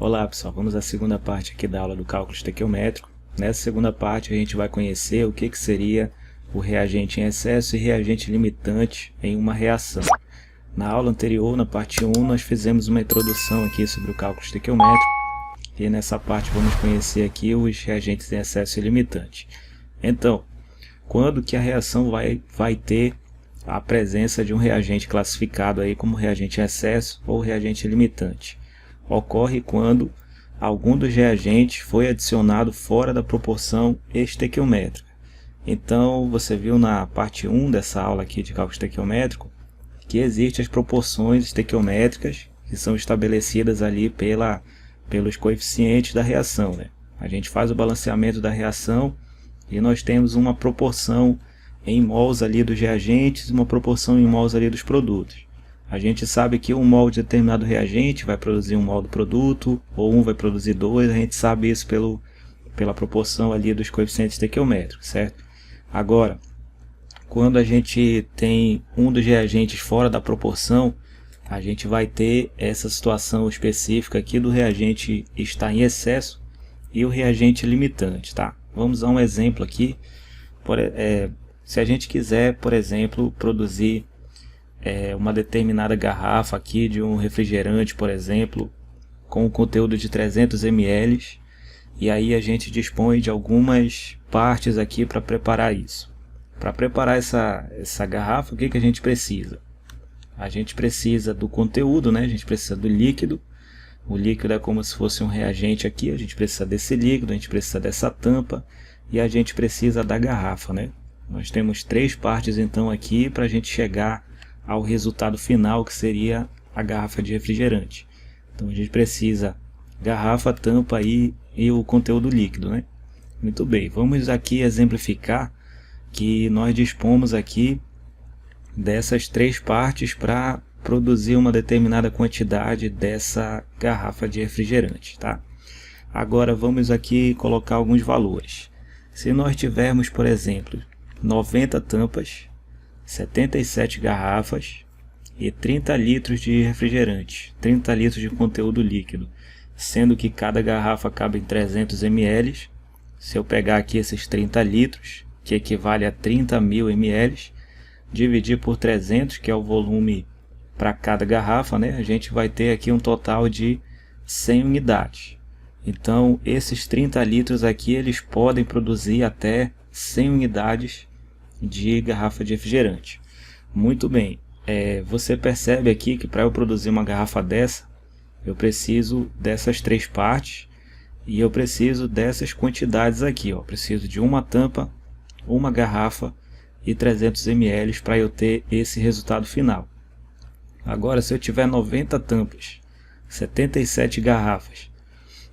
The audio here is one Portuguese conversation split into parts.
Olá pessoal, vamos à segunda parte aqui da aula do cálculo estequiométrico. Nessa segunda parte a gente vai conhecer o que seria o reagente em excesso e reagente limitante em uma reação. Na aula anterior, na parte 1, nós fizemos uma introdução aqui sobre o cálculo estequiométrico e nessa parte vamos conhecer aqui os reagentes em excesso e limitante. Então, quando que a reação vai ter a presença de um reagente classificado aí como reagente em excesso ou reagente limitante? Ocorre quando algum dos reagentes foi adicionado fora da proporção estequiométrica. Então, você viu na parte 1 dessa aula aqui de cálculo estequiométrico que existem as proporções estequiométricas que são estabelecidas ali pelos coeficientes da reação, né? A gente faz o balanceamento da reação e nós temos uma proporção em mols ali dos reagentes e uma proporção em mols ali dos produtos. A gente sabe que um mol de determinado reagente vai produzir um mol do produto, ou um vai produzir dois, a gente sabe isso pela proporção ali dos coeficientes estequiométricos, certo? Agora, quando a gente tem um dos reagentes fora da proporção, a gente vai ter essa situação específica aqui do reagente estar em excesso e o reagente limitante, tá? Vamos a um exemplo aqui. Se a gente quiser, por exemplo, produzir uma determinada garrafa aqui de um refrigerante, por exemplo, com um conteúdo de 300 ml, e aí a gente dispõe de algumas partes aqui para preparar isso. Para preparar essa garrafa, o que a gente precisa? A gente precisa do conteúdo, né? A gente precisa do líquido. O líquido é como se fosse um reagente aqui, a gente precisa desse líquido, a gente precisa dessa tampa e a gente precisa da garrafa, né? Nós temos três partes então aqui para a gente chegar ao resultado final, que seria a garrafa de refrigerante. Então a gente precisa garrafa, tampa e o conteúdo líquido, né? Muito bem, vamos aqui exemplificar que nós dispomos aqui dessas três partes para produzir uma determinada quantidade dessa garrafa de refrigerante, tá? Agora vamos aqui colocar alguns valores. Se nós tivermos, por exemplo, 90 tampas, 77 garrafas e 30 litros de refrigerante, 30 litros de conteúdo líquido, sendo que cada garrafa cabe em 300 ml. Se eu pegar aqui esses 30 litros, que equivale a 30.000 ml, dividir por 300, que é o volume para cada garrafa, né? A gente vai ter aqui um total de 100 unidades. Então, esses 30 litros aqui, eles podem produzir até 100 unidades de garrafa de refrigerante. Muito bem, você percebe aqui que para eu produzir uma garrafa dessa, eu preciso dessas três partes e eu preciso dessas quantidades aqui, ó. Preciso de uma tampa, uma garrafa e 300 ml para eu ter esse resultado final. Agora, se eu tiver 90 tampas, 77 garrafas,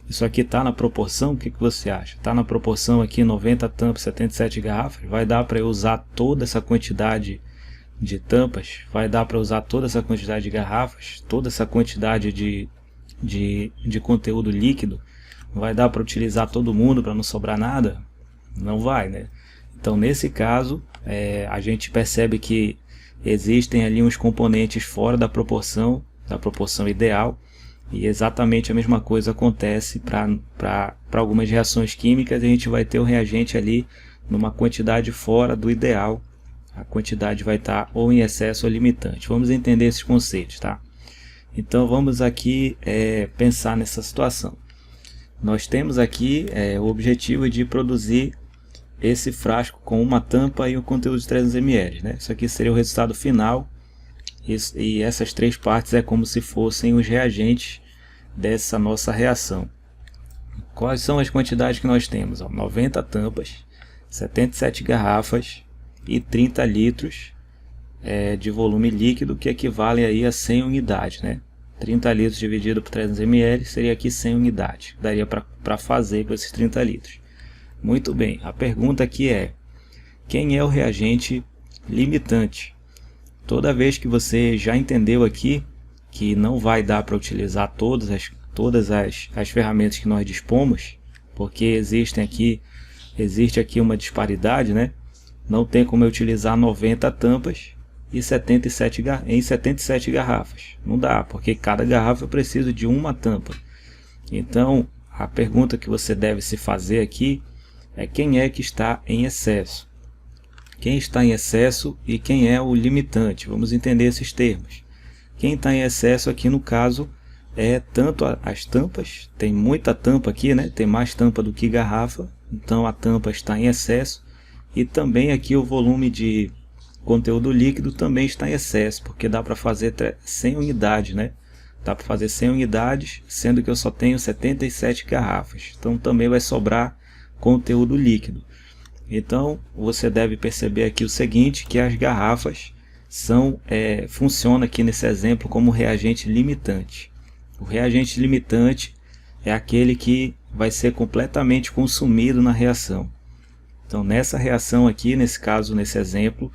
isso aqui está na proporção? O que você acha? Está na proporção aqui 90 tampas, 77 garrafas? Vai dar para eu usar toda essa quantidade de tampas? Vai dar para usar toda essa quantidade de garrafas? Toda essa quantidade de conteúdo líquido? Vai dar para utilizar todo mundo para não sobrar nada? Não vai, né? Então, nesse caso, a gente percebe que existem ali uns componentes fora da proporção ideal. E exatamente a mesma coisa acontece para algumas reações químicas. A gente vai ter o reagente ali numa quantidade fora do ideal. A quantidade vai estar ou em excesso ou limitante. Vamos entender esses conceitos, tá? Então vamos aqui pensar nessa situação. Nós temos aqui o objetivo de produzir esse frasco com uma tampa e um conteúdo de 300 ml, né? Isso aqui seria o resultado final. E essas três partes é como se fossem os reagentes dessa nossa reação. Quais são as quantidades que nós temos? 90 tampas, 77 garrafas e 30 litros de volume líquido, que equivalem aí a 100 unidades, né? 30 litros dividido por 300 ml seria aqui 100 unidades. Daria para fazer com esses 30 litros. Muito bem, a pergunta aqui é: quem é o reagente limitante? Toda vez que você já entendeu aqui que não vai dar para utilizar todas as ferramentas que nós dispomos, porque existe aqui uma disparidade, né? Não tem como eu utilizar 90 tampas e 77 garrafas. Não dá, porque cada garrafa eu preciso de uma tampa. Então, a pergunta que você deve se fazer aqui é quem é que está em excesso. Quem está em excesso e quem é o limitante. Vamos entender esses termos. Quem está em excesso aqui no caso é tanto as tampas, tem muita tampa aqui, né? Tem mais tampa do que garrafa, então a tampa está em excesso. E também aqui o volume de conteúdo líquido também está em excesso, porque dá para fazer 100 unidades, né? Dá para fazer 100 unidades, sendo que eu só tenho 77 garrafas. Então também vai sobrar conteúdo líquido. Então você deve perceber aqui o seguinte, que as garrafas funcionam aqui nesse exemplo como reagente limitante. O reagente limitante é aquele que vai ser completamente consumido na reação. Então nessa reação aqui, nesse caso, nesse exemplo,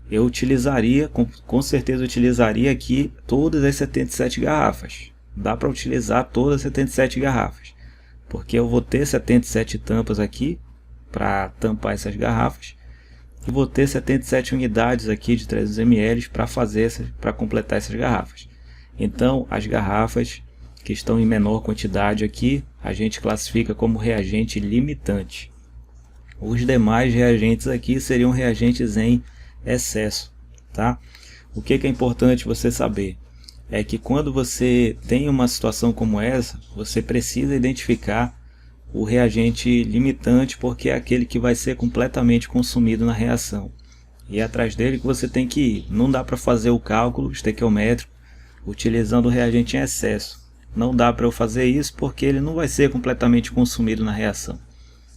eu utilizaria, com certeza utilizaria aqui todas as 77 garrafas. Dá para utilizar todas as 77 garrafas, porque eu vou ter 77 tampas aqui para tampar essas garrafas e vou ter 77 unidades aqui de 300 ml para completar essas garrafas. Então as garrafas que estão em menor quantidade aqui a gente classifica como reagente limitante. Os demais reagentes aqui seriam reagentes em excesso, tá? O que é importante você saber é que quando você tem uma situação como essa, você precisa identificar o reagente limitante, porque é aquele que vai ser completamente consumido na reação. E é atrás dele que você tem que ir. Não dá para fazer o cálculo estequiométrico utilizando o reagente em excesso. Não dá para eu fazer isso porque ele não vai ser completamente consumido na reação.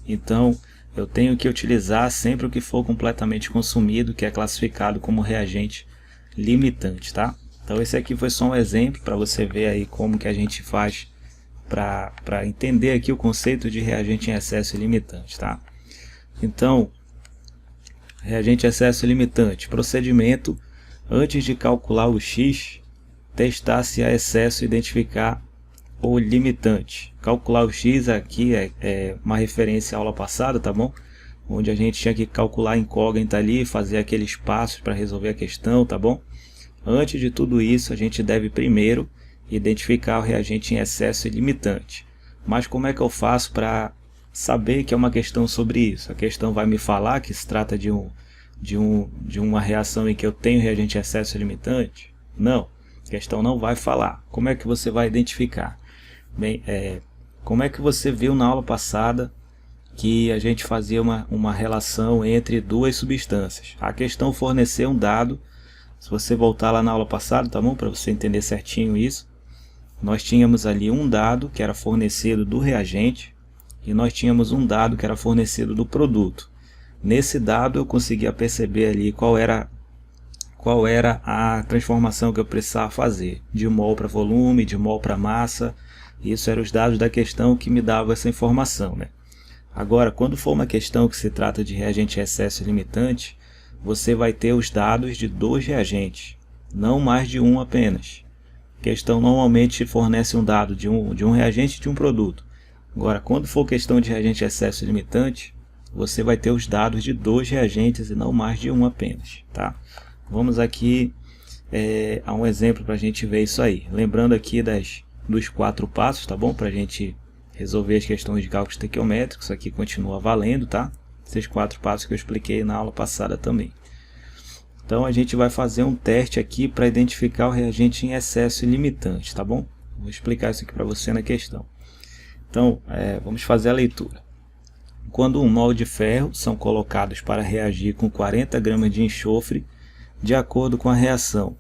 Então eu tenho que utilizar sempre o que for completamente consumido, que é classificado como reagente limitante, tá? Então esse aqui foi só um exemplo para você ver aí como que a gente faz para entender aqui o conceito de reagente em excesso e limitante, tá? Então, reagente em excesso e limitante, procedimento: antes de calcular o X, testar se há excesso e identificar o limitante. Calcular o X aqui é uma referência à aula passada, tá bom? Onde a gente tinha que calcular a incógnita ali, fazer aqueles passos para resolver a questão, tá bom? Antes de tudo isso, a gente deve primeiro identificar o reagente em excesso e limitante. Mas como é que eu faço para saber que é uma questão sobre isso? A questão vai me falar que se trata de uma reação em que eu tenho reagente em excesso e limitante? Não, a questão não vai falar. Como é que você vai identificar? Bem, como é que você viu na aula passada que a gente fazia uma relação entre duas substâncias? A questão forneceu um dado. Se você voltar lá na aula passada, tá bom? Para você entender certinho isso. Nós tínhamos ali um dado que era fornecido do reagente e nós tínhamos um dado que era fornecido do produto. Nesse dado eu conseguia perceber ali qual era a transformação que eu precisava fazer, de mol para volume, de mol para massa. Isso eram os dados da questão que me davam essa informação, né? Agora, quando for uma questão que se trata de reagente em excesso e limitante, você vai ter os dados de dois reagentes, não mais de um apenas. A questão normalmente fornece um dado de um reagente e de um produto. Agora, quando for questão de reagente em excesso e limitante, você vai ter os dados de dois reagentes e não mais de um apenas, tá? Vamos aqui a um exemplo para a gente ver isso aí. Lembrando aqui dos 4 passos, tá bom? Para a gente resolver as questões de cálculo estequiométrico. Isso aqui continua valendo, tá? Esses 4 passos que eu expliquei na aula passada também. Então a gente vai fazer um teste aqui para identificar o reagente em excesso e limitante, tá bom? Vou explicar isso aqui para você na questão. Então, vamos fazer a leitura. Quando 1 mol de ferro são colocados para reagir com 40 gramas de enxofre, de acordo com a reação.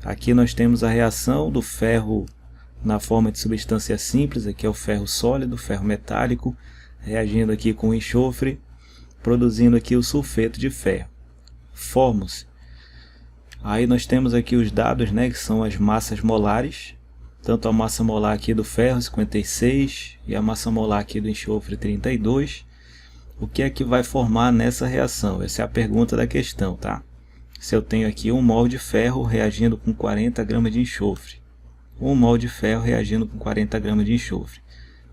Aqui nós temos a reação do ferro na forma de substância simples, aqui é o ferro sólido, ferro metálico, reagindo aqui com o enxofre, produzindo aqui o sulfeto de ferro. Formam-se. Aí nós temos aqui os dados, né, que são as massas molares, tanto a massa molar aqui do ferro, 56, e a massa molar aqui do enxofre, 32. O que é que vai formar nessa reação? Essa é a pergunta da questão, tá? Se eu tenho aqui 1 mol de ferro reagindo com 40 gramas de enxofre, 1 mol de ferro reagindo com 40 gramas de enxofre,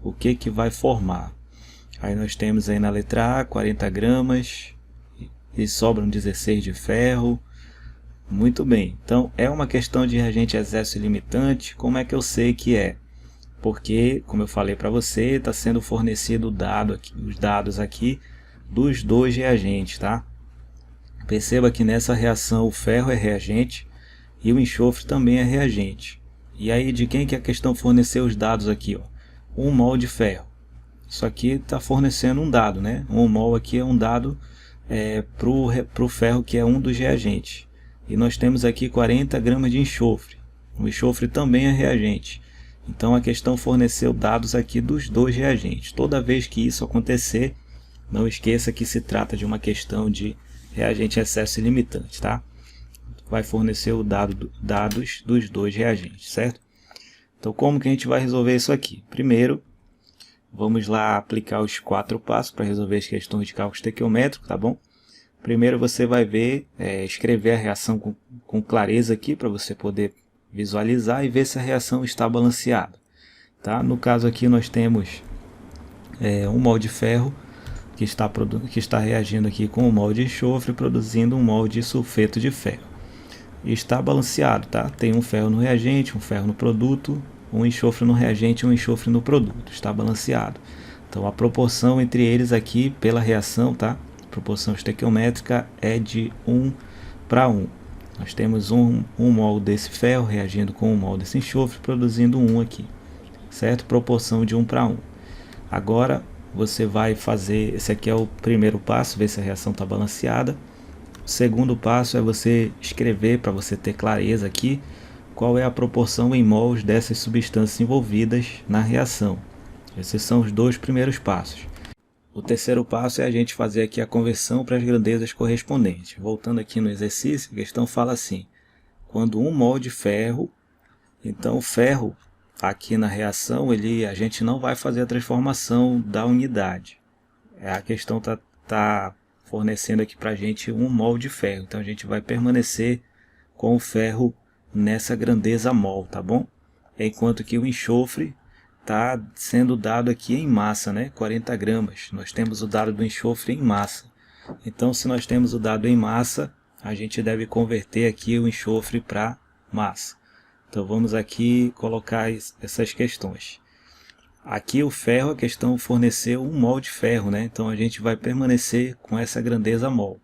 o que que vai formar? Aí nós temos aí na letra A 40 gramas e sobram 16 de ferro. Muito bem, então é uma questão de reagente excesso e limitante. Como é que eu sei que é? porque, como eu falei para você, está sendo fornecido os dados aqui dos dois reagentes, tá? Perceba que nessa reação o ferro é reagente e o enxofre também é reagente. E aí de quem que a questão forneceu os dados aqui, ó? 1 mol de ferro. Isso aqui está fornecendo um dado, né? 1 mol aqui é um dado para o ferro, que é um dos reagentes. E nós temos aqui 40 gramas de enxofre. O enxofre também é reagente. Então a questão forneceu dados aqui dos dois reagentes. Toda vez que isso acontecer, não esqueça que se trata de uma questão de reagente excesso ilimitante, tá? Vai fornecer o dados dos dois reagentes, certo? Então como que a gente vai resolver isso aqui? Primeiro, vamos lá aplicar os 4 passos para resolver as questões de cálculo estequiométrico, tá bom? Primeiro você vai ver, escrever a reação com clareza aqui para você poder visualizar e ver se a reação está balanceada, tá? No caso aqui nós temos 1 mol de ferro que está reagindo aqui com 1 mol de enxofre, produzindo 1 mol de sulfeto de ferro. E está balanceado, tá? Tem um ferro no reagente, um ferro no produto, um enxofre no reagente e um enxofre no produto. Está balanceado. Então a proporção entre eles aqui pela reação, tá? A proporção estequiométrica é de 1 para 1. Nós temos um mol desse ferro reagindo com 1 mol desse enxofre, produzindo 1 aqui, certo? Proporção de 1 para 1. Agora você vai fazer, esse aqui é o primeiro passo, ver se a reação está balanceada. O segundo passo é você escrever, para você ter clareza aqui, qual é a proporção em mols dessas substâncias envolvidas na reação. Esses são os 2 primeiros passos. O terceiro passo é a gente fazer aqui a conversão para as grandezas correspondentes. Voltando aqui no exercício, a questão fala assim: quando 1 mol de ferro, então o ferro aqui na reação, a gente não vai fazer a transformação da unidade. A questão tá fornecendo aqui para a gente 1 mol de ferro, então a gente vai permanecer com o ferro nessa grandeza mol, tá bom? Enquanto que o enxofre está sendo dado aqui em massa, né? 40 gramas. Nós temos o dado do enxofre em massa. Então, se nós temos o dado em massa, a gente deve converter aqui o enxofre para massa. Então, vamos aqui colocar essas questões. Aqui o ferro, a questão forneceu 1 mol de ferro, né? Então, a gente vai permanecer com essa grandeza mol.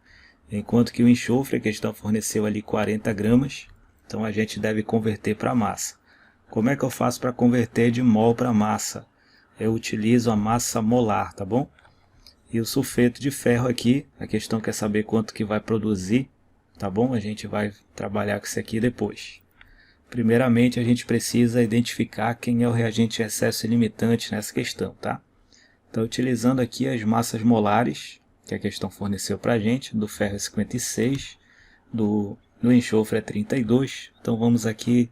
Enquanto que o enxofre, a questão forneceu ali 40 gramas. Então, a gente deve converter para massa. Como é que eu faço para converter de mol para massa? Eu utilizo a massa molar, tá bom? E o sulfeto de ferro aqui, a questão quer saber quanto que vai produzir, tá bom? A gente vai trabalhar com isso aqui depois. Primeiramente, a gente precisa identificar quem é o reagente excesso ilimitante nessa questão, tá? Então, utilizando aqui as massas molares, que a questão forneceu para a gente, do ferro é 56, do enxofre é 32. Então, vamos aqui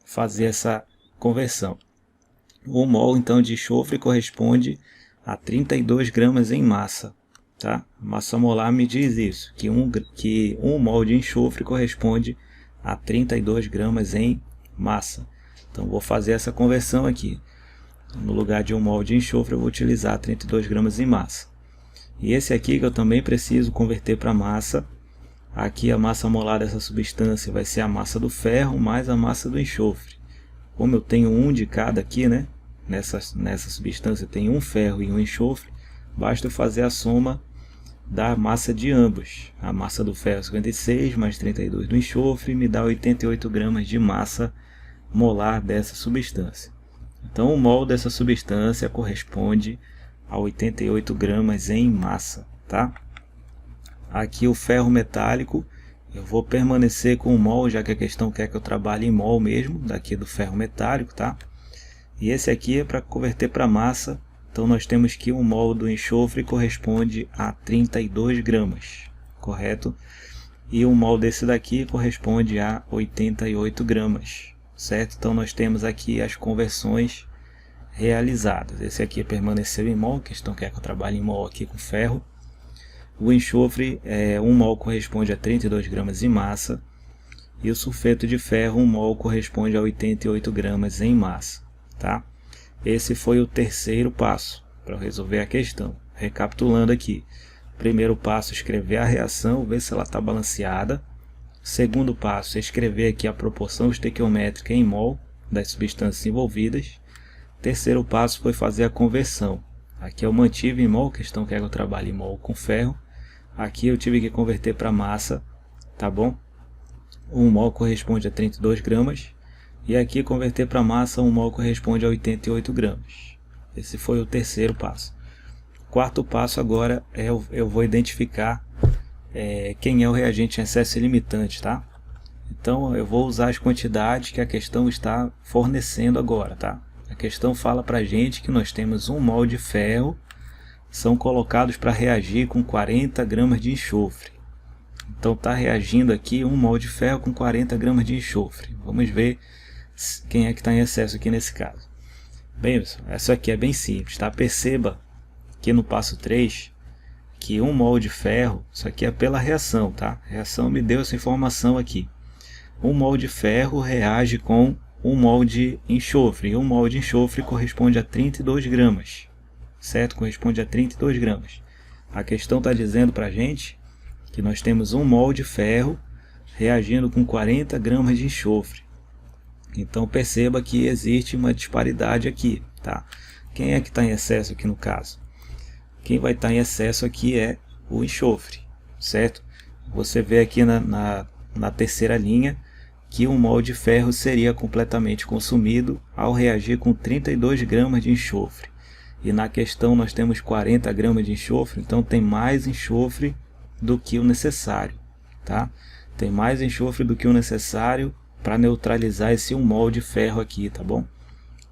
fazer essa conversão. 1 mol então de enxofre corresponde a 32 gramas em massa, tá? A massa molar me diz isso, que 1 mol de enxofre corresponde a 32 gramas em massa. Então vou fazer essa conversão aqui. No lugar de 1 mol de enxofre eu vou utilizar 32 gramas em massa. E esse aqui que eu também preciso converter para massa. Aqui a massa molar dessa substância vai ser a massa do ferro mais a massa do enxofre. Como eu tenho um de cada aqui, né? Nessa substância tem um ferro e um enxofre, basta eu fazer a soma da massa de ambos. A massa do ferro é 56 mais 32 do enxofre me dá 88 gramas de massa molar dessa substância. Então o mol dessa substância corresponde a 88 gramas em massa, tá? Aqui o ferro metálico, eu vou permanecer com o mol, já que a questão quer que eu trabalhe em mol mesmo, daqui do ferro metálico, tá? E esse aqui é para converter para massa, então nós temos que 1 mol do enxofre corresponde a 32 gramas, correto? E 1 mol desse daqui corresponde a 88 gramas, certo? Então nós temos aqui as conversões realizadas. Esse aqui permaneceu em mol, a questão quer que eu trabalhe em mol aqui com ferro. O enxofre, 1 mol corresponde a 32 gramas em massa. E o sulfeto de ferro, 1 mol corresponde a 88 gramas em massa, tá? Esse foi o terceiro passo para resolver a questão. Recapitulando aqui. Primeiro passo, escrever a reação, ver se ela está balanceada. Segundo passo, escrever aqui a proporção estequiométrica em mol. das substâncias envolvidas. Terceiro passo foi fazer a conversão. Aqui eu mantive em mol, questão que eu trabalho em mol com ferro. Aqui eu tive que converter para massa, tá bom? 1 mol corresponde a 32 gramas. E aqui converter para massa, 1 mol corresponde a 88 gramas. Esse foi o terceiro passo. O quarto passo agora é eu vou identificar quem é o reagente em excesso e limitante, tá? Então eu vou usar as quantidades que a questão está fornecendo agora, tá? A questão fala para a gente que nós temos 1 mol de ferro, são colocados para reagir com 40 gramas de enxofre. Então está reagindo aqui 1 mol de ferro com 40 gramas de enxofre. Vamos ver quem é que está em excesso aqui nesse caso. Bem, pessoal, essa aqui é bem simples, tá? Perceba que no passo 3, que 1 mol de ferro, isso aqui é pela reação, tá? A reação me deu essa informação aqui. 1 mol de ferro reage com 1 mol de enxofre. E 1 mol de enxofre corresponde a 32 gramas. Certo? Corresponde a 32 gramas. A questão está dizendo para a gente que nós temos 1 mol de ferro reagindo com 40 gramas de enxofre. Então perceba que existe uma disparidade aqui, tá? Quem é que está em excesso aqui no caso? Quem vai estar em excesso aqui é o enxofre, certo? Você vê aqui na terceira linha que 1 mol de ferro seria completamente consumido ao reagir com 32 gramas de enxofre. E na questão nós temos 40 gramas de enxofre, então tem mais enxofre do que o necessário, tá? Tem mais enxofre do que o necessário para neutralizar esse 1 mol de ferro aqui, tá bom?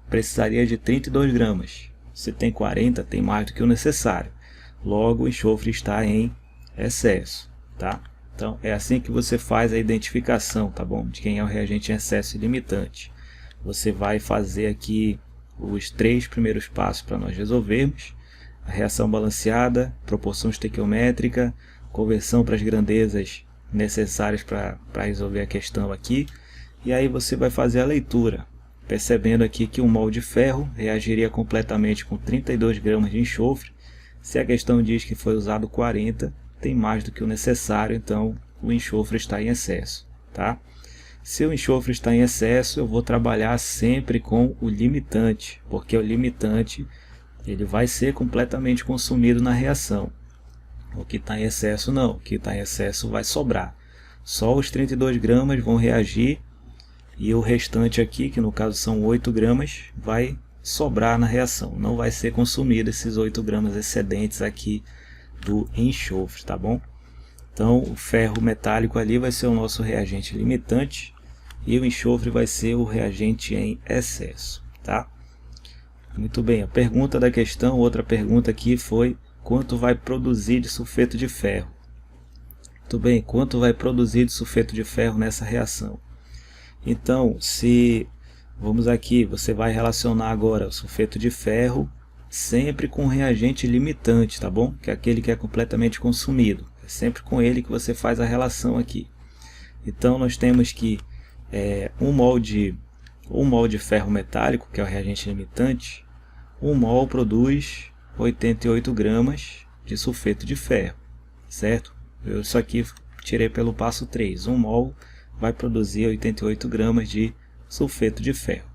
Precisaria de 32 gramas. Se tem 40, tem mais do que o necessário. Logo, o enxofre está em excesso, tá? Então, é assim que você faz a identificação, tá bom? De quem é o reagente em excesso e limitante. Você vai fazer aqui os 3 primeiros passos para nós resolvermos. A reação balanceada, proporção estequiométrica, conversão para as grandezas necessárias para resolver a questão aqui. E aí você vai fazer a leitura, percebendo aqui que 1 mol de ferro reagiria completamente com 32 gramas de enxofre. Se a questão diz que foi usado 40, tem mais do que o necessário, então o enxofre está em excesso, tá? Se o enxofre está em excesso, eu vou trabalhar sempre com o limitante, porque o limitante ele vai ser completamente consumido na reação. O que está em excesso não, o que está em excesso vai sobrar. Só os 32 gramas vão reagir e o restante aqui, que no caso são 8 gramas, vai sobrar na reação. Não vai ser consumido esses 8 gramas excedentes aqui do enxofre, tá bom? Então o ferro metálico ali vai ser o nosso reagente limitante e o enxofre vai ser o reagente em excesso, tá? Muito bem, a pergunta da questão, outra pergunta aqui foi: quanto vai produzir de sulfeto de ferro? Muito bem, quanto vai produzir de sulfeto de ferro nessa reação? Então, vamos aqui, você vai relacionar agora o sulfeto de ferro sempre com o reagente limitante, tá bom? Que é aquele que é completamente consumido. É sempre com ele que você faz a relação aqui. Então, nós temos que 1 mol de ferro metálico, que é o reagente limitante, 1 mol produz 88 gramas de sulfeto de ferro, certo? Eu isso aqui tirei pelo passo 3. 1 mol vai produzir 88 gramas de sulfeto de ferro.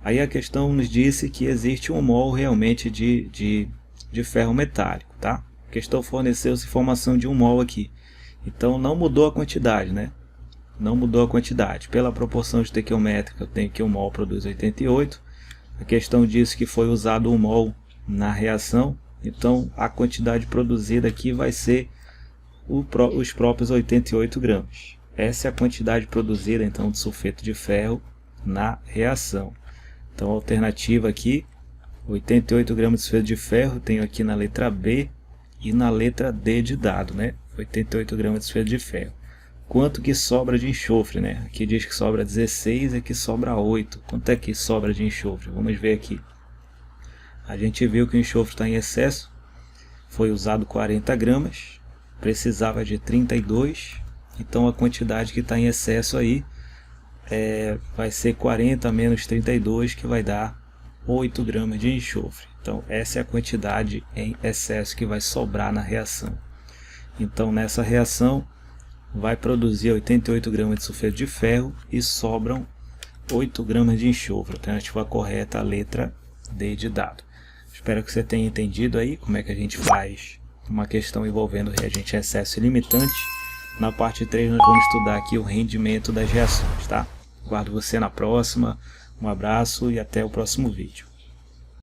Aí a questão nos disse que existe 1 mol realmente de ferro metálico, tá? A questão forneceu essa informação de 1 mol aqui. Então não mudou a quantidade, né? Não mudou a quantidade. Pela proporção estequiométrica eu tenho que 1 mol produz 88. A questão disse que foi usado 1 mol na reação. Então a quantidade produzida aqui vai ser os próprios 88 gramas. Essa é a quantidade produzida então de sulfeto de ferro na reação. Então a alternativa aqui, 88 gramas de sulfeto de ferro, tenho aqui na letra B e na letra D de dado, né? 88 gramas de sulfeto de ferro. Quanto que sobra de enxofre, né? Aqui diz que sobra 16 e aqui sobra 8. Quanto é que sobra de enxofre? Vamos ver aqui. A gente viu que o enxofre está em excesso, foi usado 40 gramas, precisava de 32, então a quantidade que está em excesso aí vai ser 40 menos 32, que vai dar 8 gramas de enxofre. Então essa é a quantidade em excesso que vai sobrar na reação. Então nessa reação vai produzir 88 gramas de sulfeto de ferro e sobram 8 gramas de enxofre. Alternativa correta, a letra D de dado. Espero que você tenha entendido aí como é que a gente faz uma questão envolvendo reagente em excesso e limitante. Na parte 3 nós vamos estudar aqui o rendimento das reações, tá? Guardo você na próxima. Um abraço e até o próximo vídeo.